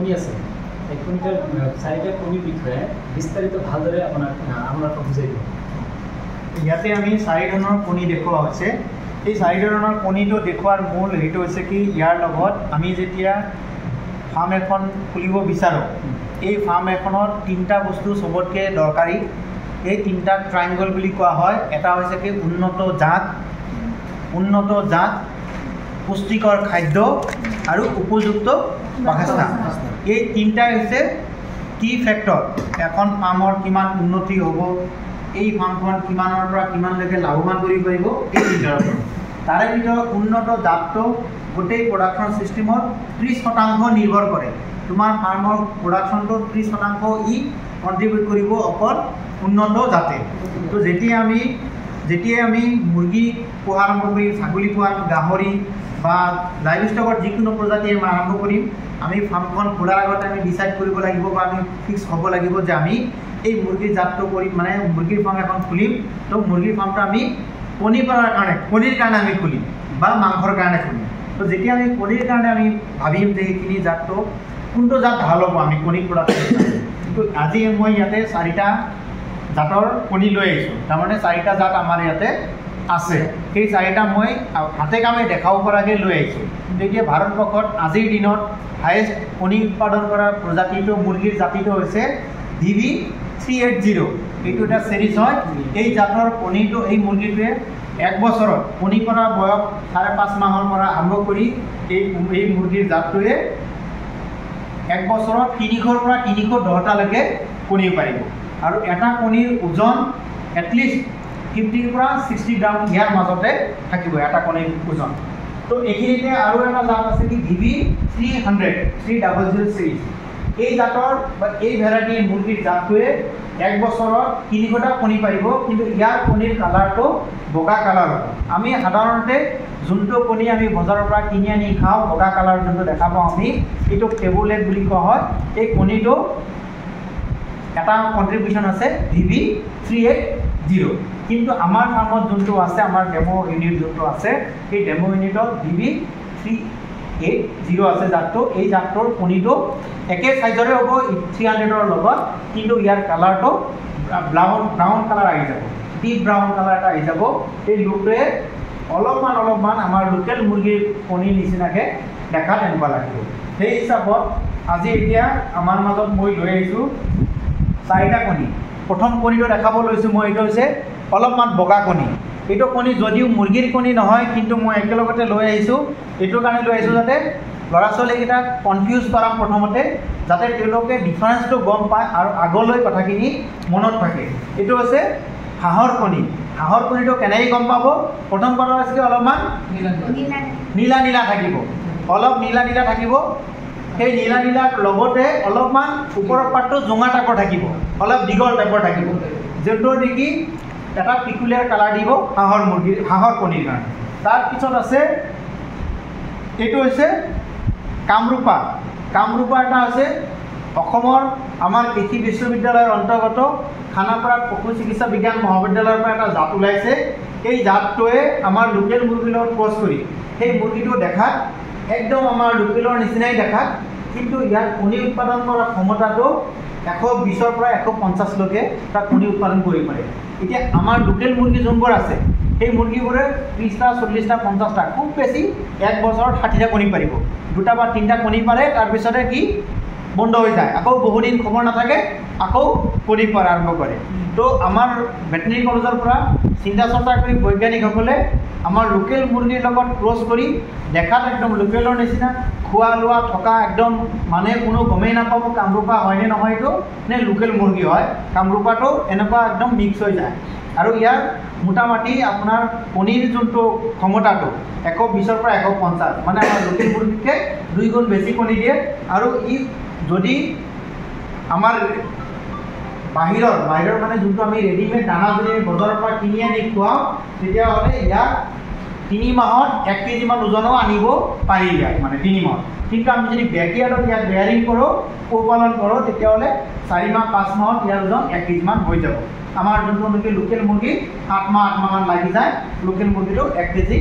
কণী আছে এই কণীটাৰ চাৰিটা কণীৰ বিষয়ে বিস্তাৰিত ভালদৰে আপোনাক বুজাই দিওঁ। ইয়াতে আমি 4 ধৰণৰ কণী দেখুওৱা হৈছে। এই 4 ধৰণৰ কণীটো দেখুৱাৰ মূল হেতু হৈছে কি ইয়াৰ লগত আমি যেতিয়া ফাৰ্ম এখন খুলিব বিচাৰোঁ এই ফাৰ্ম এখনত 3টা বস্তু সবতকৈ দৰকাৰী। এই 3টা ট্ৰাইংগল বুলি কোৱা হয়। এটা হৈছে কি উন্নত জাত পুষ্টিকৰ খাদ্য আৰু উপযুক্ত বাসস্থান। এই 3টাই হৈছে কি ফেক্টৰ এখন ফাৰ্মৰ কিমান উন্নতি হ'ব, এই ফাৰ্মখন কিমানৰ পৰা কিমানলৈকে লাভৱান কৰিব পাৰিব, এই 3টাৰ ওপৰত। তাৰে ভিতৰত উন্নত জাতটো গোটেই প্ৰডাকশ্যন চিষ্টেমত 30% নিৰ্ভৰ কৰে। তোমাৰ ফাৰ্মৰ প্ৰডাকশ্যনটো 30% ই কণ্ট্ৰিবিউট কৰিব অকল উন্নত জাতে। তো যেতিয়াই আমি মুৰ্গী পোহা আৰম্ভ কৰিম, ছাগলী পোহা, গাহৰি বা লাইভ ষ্টকৰ যিকোনো প্ৰজাতি আমি আৰম্ভ কৰিম, আমি ফাৰ্মখন খোলাৰ আগতে আমি ডিচাইড কৰিব লাগিব বা আমি ফিক্স হ'ব লাগিব যে আমি এই মুৰ্গীৰ জাতটো কৰিম, মানে মুৰ্গীৰ ফাৰ্ম এখন খুলিম। তো মুৰ্গীৰ ফাৰ্মটো আমি কণীৰ কাৰণে আমি খুলিম বা মাংসৰ কাৰণে খুলিম। তো যেতিয়া আমি কণীৰ কাৰণে আমি ভাবিম যে সেইখিনি জাতটো কোনটো জাত ভাল হ'ব আমি কণী প্ৰডাকশ্যন। কিন্তু আজি মই ইয়াতে 4টা জাতৰ কণী লৈ আহিছোঁ। তাৰমানে 4টা জাত আমাৰ ইয়াতে আছে। সেই 4টা মই হাতে কামে দেখাব পৰাকৈ লৈ আহিছোঁ। এতিয়া ভাৰতবৰ্ষত আজিৰ দিনত হায়েষ্ট কণী উৎপাদন কৰা প্ৰজাতিটো মুৰ্গীৰ জাতিটো হৈছে DV380। এইটো এটা চিৰিজ হয়। এই জাতৰ কণীটো এই মুৰ্গীটোৱে 1 বছৰত কণী পৰা বয়স 5.5 মাহৰ পৰা আৰম্ভ কৰি এই মুৰ্গীৰ জাতটোৱে 1 বছৰত 300 পৰা 310টালৈকে কণী পাৰিব। আৰু এটা কণীৰ ওজন এটলিষ্ট 50 পৰা 60 গ্ৰাম ইয়াৰ মাজতে থাকিব এটা কণীৰ ওজন। তো এইখিনিতে আৰু এটা জাত আছে কি DV300 চিৰিজ। এই জাতৰ বা এই ভেৰাইটিৰ মুৰ্গীৰ জাতটোৱে 1 বছৰত 300টা কণী পাৰিব, কিন্তু ইয়াৰ কণীৰ কালাৰটো বগা কালাৰ হ'ব। আমি সাধাৰণতে যোনটো কণী আমি বজাৰৰ পৰা কিনি আনি খাওঁ বগা কালাৰ যোনটো দেখা পাওঁ আমি, এইটো টেবুল এগ বুলি কোৱা হয়। এই কণীটো এটা কণ্ট্ৰিবিউশ্যন আছে DV380। কিন্তু আমাৰ ফাৰ্মত যোনটো আছে, আমাৰ ডেমো ইউনিট যোনটো আছে, সেই ডেমো ইউনিটত DV380 আছে জাতটো। এই জাতটোৰ কণীটো একে চাইজৰে হ'ব 300ৰ লগত, কিন্তু ইয়াৰ কালাৰটো ব্ৰাউন কালাৰ আহি যাব, ডিপ ব্ৰাউন কালাৰ এটা আহি যাব। এই লুকটোৱে অলপমান আমাৰ লোকেল মুৰ্গীৰ কণীৰ নিচিনাকৈ দেখাত এনেকুৱা লাগিব। সেই হিচাপত আজি এতিয়া আমাৰ মাজত মই লৈ আহিছোঁ 4টা কণী। প্ৰথম কণীটো দেখাব লৈছোঁ মই, এইটো হৈছে অলপমান বগা কণী। এইটো কণী যদিও মুৰ্গীৰ কণী নহয়, কিন্তু মই একেলগতে লৈ আহিছোঁ। এইটোৰ কাৰণে লৈ আহিছোঁ যাতে ল'ৰা ছোৱালীকেইটাক কনফিউজ কৰাম প্ৰথমতে, যাতে তেওঁলোকে ডিফাৰেঞ্চটো গম পায় আৰু আগলৈ কথাখিনি মনত থাকে। এইটো হৈছে হাঁহৰ কণী। হাঁহৰ কণীটো কেনেকৈ গম পাব? প্ৰথম কথা হৈছে কি অলপমান নীলা থাকিব, অলপ নীলা থাকিব। সেই নীলাৰ লগতে অলপমান ওপৰৰ পাৰ্টটো জোঙা টাইপৰ থাকিব, অলপ দীঘল টাইপৰ থাকিব, যোনটো নেকি এটা পিকুলিয়াৰ কালাৰ দিব হাঁহৰ কণীৰ কাৰণে। তাৰপিছত আছে এইটো হৈছে কামৰূপা এটা আছে অসমৰ আমাৰ কৃষি বিশ্ববিদ্যালয়ৰ অন্তৰ্গত খানাপাৰাত পশু চিকিৎসা বিজ্ঞান মহাবিদ্যালয়ৰ পৰা এটা জাত ওলাইছে। এই জাতটোৱে আমাৰ লোকেল মুৰ্গীৰ লগত ক্ৰছ কৰি সেই মুৰ্গীটো দেখাত একদম আমাৰ লোকেলৰ নিচিনাই দেখাত, কিন্তু ইয়াৰ কণী উৎপাদন কৰা ক্ষমতাটো 120ৰ পৰা 150লৈকে তাক কণী উৎপাদন কৰিব পাৰে। এতিয়া আমাৰ লোকেল মুৰ্গী যোনবোৰ আছে সেই মুৰ্গীবোৰে 30টা 40টা 50টা খুব বেছি 1 বছৰত 60টা কণী পাৰিব। 2টা বা 3টা কণী পাৰে, তাৰপিছতে কি বন্ধ হৈ যায়, আকৌ বহুদিন খবৰ নাথাকে, আকৌ কণী পৰা আৰম্ভ কৰে। তো আমাৰ ভেটেনেৰী কলেজৰ পৰা চিন্তা চৰ্চা কৰি বৈজ্ঞানিকসকলে আমাৰ লোকেল মুৰ্গীৰ লগত ক্ৰছ কৰি দেখাত একদম লোকেলৰ নিচিনা, খোৱা লোৱা থকা একদম মানে কোনো গমেই নাপাব কামৰূপা হয়নে নহয়, এইটো নে লোকেল মুৰ্গী হয়। কামৰূপাটো এনেকুৱা একদম মিক্স হৈ যায়। আৰু ইয়াৰ মোটামুটি আপোনাৰ কণীৰ যোনটো ক্ষমতাটো 120ৰ পৰা 150, মানে আমাৰ লোকেল মুৰ্গীতকৈ 2 গুণ বেছি কণী দিয়ে। আৰু ই যদি আমাৰ বাহিৰৰ মানে যোনটো আমি ৰেডিমেড দানা যদি বজাৰৰ পৰা কিনি আনি খুৱাওঁ, তেতিয়াহ'লে ইয়াক 3 মাহত 1 কেজিমান ওজনো আনিব পাৰি ইয়াক, মানে 3 মাহত। কিন্তু আমি যদি বেকয়াৰ্ডত ইয়াক ৰেয়াৰিং কৰোঁ, পোহপালন কৰোঁ, তেতিয়াহ'লে 4 মাহ 5 মাহত ইয়াৰ ওজন 1 কেজিমান হৈ যাব। আমাৰ যোনটো নেকি লোকেল মুৰ্গী 8 মাহমান লাগি যায় লোকেল মুৰ্গীটো 1 কেজি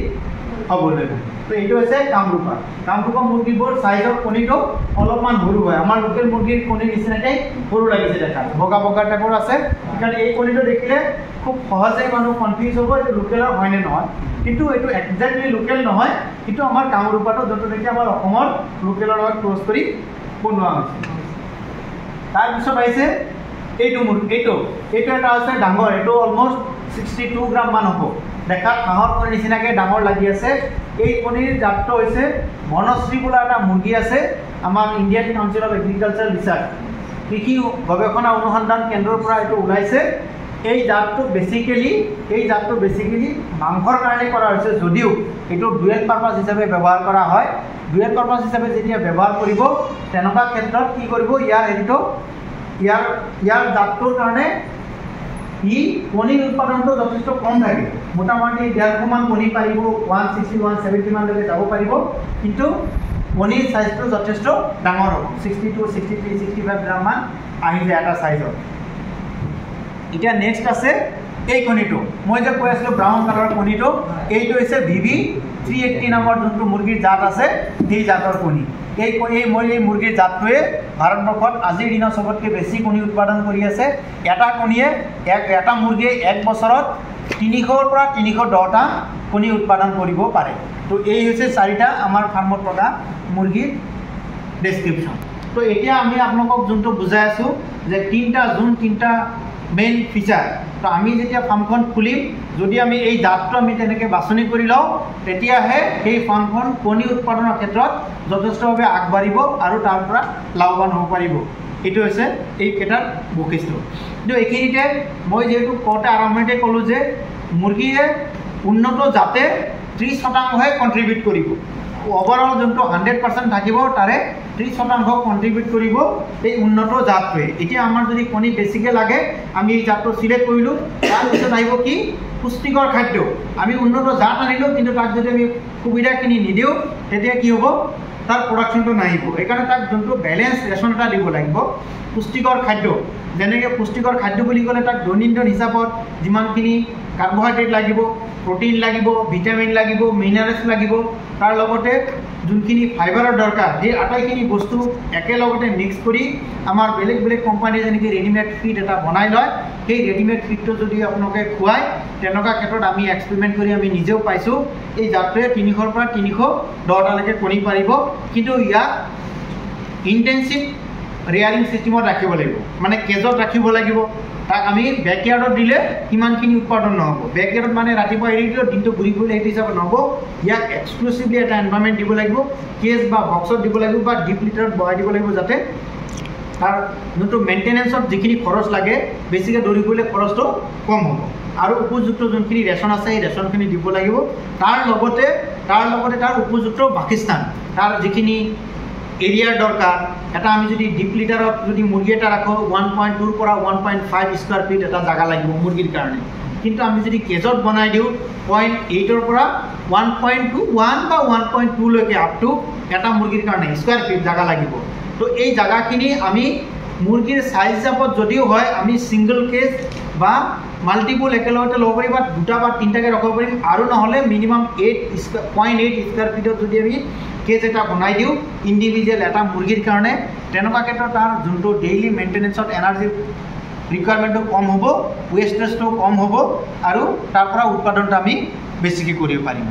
হ'বলৈ। তো এইটো হৈছে কামৰূপা। কামৰূপা মুৰ্গীবোৰ চাইজৰ কণীটো অলপমান সৰু হয়, আমাৰ লোকেল মুৰ্গীৰ কণীৰ নিচিনাকৈ সৰু লাগিছে দেখাত, বগা বগা টাইপৰ আছে। সেইকাৰণে এই কণীটো দেখিলে খুব সহজেই মানুহ কনফিউজ হ'ব এইটো লোকেলৰ হয়নে নহয়, কিন্তু এইটো একজেক্টলি লোকেল নহয়, কিন্তু আমাৰ কামৰূপাটো যোনটো নেকি আমাৰ অসমৰ লোকেলৰ লগত ক্ৰছ কৰি বনোৱা হৈছে। তাৰপিছত আহিছে এইটো এইটো এটা আছে ডাঙৰ, এইটো অলমষ্ট 62 গ্ৰাম মান হ'ব, দেখাত হাঁহৰ কণীৰ নিচিনাকৈ ডাঙৰ লাগি আছে। এই কণীৰ জাতটো হৈছে বনশ্ৰী বোলা এটা মুৰ্গী আছে, আমাৰ Indian council of agriculture research কৃষি গৱেষণা অনুসন্ধান কেন্দ্ৰৰ পৰা এইটো ওলাইছে। এই জাতটো বেচিকেলি মাংসৰ কাৰণে কৰা হৈছে, যদিও এইটো ডুৱেল পাৰপাছ হিচাপে ব্যৱহাৰ কৰা হয়। ডুৱেল পাৰপাছ হিচাপে যেতিয়া ব্যৱহাৰ কৰিব তেনেকুৱা ক্ষেত্ৰত কি কৰিব, ইয়াৰ জাতটোৰ কাৰণে ই কণীৰ উৎপাদনটো যথেষ্ট কম থাকে, মোটামুটি 150 মান কণী পাৰিব, 160 170 মানলৈকে যাব পাৰিব, কিন্তু কণীৰ চাইজটো যথেষ্ট ডাঙৰ হ'ব, 62 63 65 গ্ৰাম মান আহি যায় এটা চাইজত। এতিয়া নেক্সট আছে এই কণীটো, মই যে কৈ আছিলোঁ ব্ৰাউন কালাৰৰ কণীটো, এইটো হৈছে VV 380 নামৰ যোনটো মুৰ্গীৰ জাত আছে, সেই জাতৰ কণী। এই মুৰ্গীৰ জাতটোৱে ভাৰতবৰ্ষত আজিৰ দিনত চবতকৈ বেছি কণী উৎপাদন কৰি আছে। এটা মুৰ্গীয়ে 1 বছৰত 300ৰ পৰা 310টা কণী উৎপাদন কৰিব পাৰে। তো এই হৈছে 4টা আমাৰ ফাৰ্মত থকা মুৰ্গীৰ ডেছক্ৰিপশ্যন। তো এতিয়া আমি আপোনালোকক যোনটো বুজাই আছোঁ যে 3টা মেইন ফিচাৰ, তো আমি যেতিয়া ফাৰ্মখন খুলিম, যদি আমি এই জাতটো আমি তেনেকৈ বাছনি কৰি লওঁ, তেতিয়াহে সেই ফাৰ্মখন কণী উৎপাদনৰ ক্ষেত্ৰত যথেষ্টভাৱে আগবাঢ়িব আৰু তাৰ পৰা লাভৱান হ'ব পাৰিব। এইটো হৈছে এইকেইটাৰ বৈশিষ্ট্য। কিন্তু এইখিনিতে মই যিহেতু কওঁতে আৰম্ভণিতে ক'লোঁ যে মুৰ্গীয়ে উন্নত জাতে 30% কণ্ট্ৰিবিউট কৰিব, ওভাৰঅল যোনটো 100% থাকিব তাৰে 30% কণ্ট্ৰিবিউট কৰিব এই উন্নত জাতটোৱে। এতিয়া আমাৰ যদি কণী বেছিকৈ লাগে, আমি এই জাতটো চিলেক্ট কৰিলোঁ, তাৰপিছত আহিব কি পুষ্টিকৰ খাদ্য। আমি উন্নত জাত আনিলোঁ, কিন্তু তাক যদি আমি সুবিধাখিনি নিদিওঁ, তেতিয়া কি হ'ব, তাৰ প্ৰডাকশ্যনটো নাহিব। সেইকাৰণে তাক যোনটো বেলেঞ্চ ৰেচন এটা দিব লাগিব, পুষ্টিকৰ খাদ্য। যেনেকৈ পুষ্টিকৰ খাদ্য বুলি ক'লে তাক দৈনন্দিন হিচাপত যিমানখিনি কাৰ্বহাইড্ৰেট লাগিব, প্ৰটিন লাগিব, ভিটামিন লাগিব, মিনাৰেলছ লাগিব, তাৰ লগতে যোনখিনি ফাইবাৰৰ দৰকাৰ, সেই আটাইখিনি বস্তু একেলগতে মিক্স কৰি আমাৰ বেলেগ বেলেগ কোম্পানী যেনেকৈ ৰেডিমেড ফিড এটা বনাই লয়, সেই ৰেডিমেড ফিডটো যদি আপোনালোকে খুৱায়, তেনেকুৱা ক্ষেত্ৰত আমি এক্সপেৰিমেণ্ট কৰি আমি নিজেও পাইছোঁ, এই জাতটোৱে 300ৰ পৰা 310টালৈকে কণী পাৰিব। কিন্তু ইয়াক ইণ্টেনচিভ ৰেয়াৰিং চিষ্টেমত ৰাখিব লাগিব, মানে কেজত ৰাখিব লাগিব। তাক আমি বেকয়াৰ্ডত দিলে সিমানখিনি উৎপাদন নহ'ব। বেকয়াৰ্ডত মানে ৰাতিপুৱা এৰি দিলেও দিনটো ঘূৰি ফুৰিলে সেইটো হিচাপত নহ'ব। ইয়াক এক্সক্লুচিভলি এটা এনভাইৰনমেণ্ট দিব লাগিব, কেজ বা বক্সত দিব লাগিব বা ডিপ লিটাৰত বহাই দিব লাগিব, যাতে তাৰ যোনটো মেইনটেনেঞ্চত যিখিনি খৰচ লাগে, বেছিকৈ দৌৰি ফুৰিলে খৰচটো কম হ'ব। আৰু উপযুক্ত যোনখিনি ৰেচন আছে, সেই ৰেচনখিনি দিব লাগিব। তাৰ লগতে তাৰ উপযুক্ত বাসস্থান, তাৰ যিখিনি এৰিয়াৰ দৰকাৰ, এটা আমি যদি ডিপ লিটাৰত যদি মুৰ্গী এটা ৰাখোঁ, 1.2ৰ পৰা 1.5 স্কোৱাৰ ফিট এটা জাগা লাগিব মুৰ্গীৰ কাৰণে। কিন্তু আমি যদি কেজত বনাই দিওঁ, 0.8ৰ পৰা 1.1 বা 1.2লৈকে আপ টু এটা মুৰ্গীৰ কাৰণে স্কোৱাৰ ফিট জাগা লাগিব। তো এই জাগাখিনি আমি মুৰ্গীৰ চাইজ হিচাপত যদিও হয়, আমি ছিংগল কেজ বা মাল্টিপুল একেলগতে ল'ব পাৰিম, বা 2টা বা 3টাকৈ ৰাখিব পাৰিম। আৰু নহ'লে মিনিমাম 0.8 স্কোৱাৰ ফিটত যদি আমি কেজ এটা বনাই দিওঁ ইণ্ডিভিজুৱেল এটা মুৰ্গীৰ কাৰণে, তেনেকুৱা ক্ষেত্ৰত তাৰ যোনটো ডেইলি মেইনটেনেঞ্চত এনাৰ্জি ৰিকুৱাৰমেণ্টটো কম হ'ব, ৱেষ্টেজটো কম হ'ব, আৰু তাৰ পৰা উৎপাদনটো আমি বেছিকৈ কৰিব পাৰিম।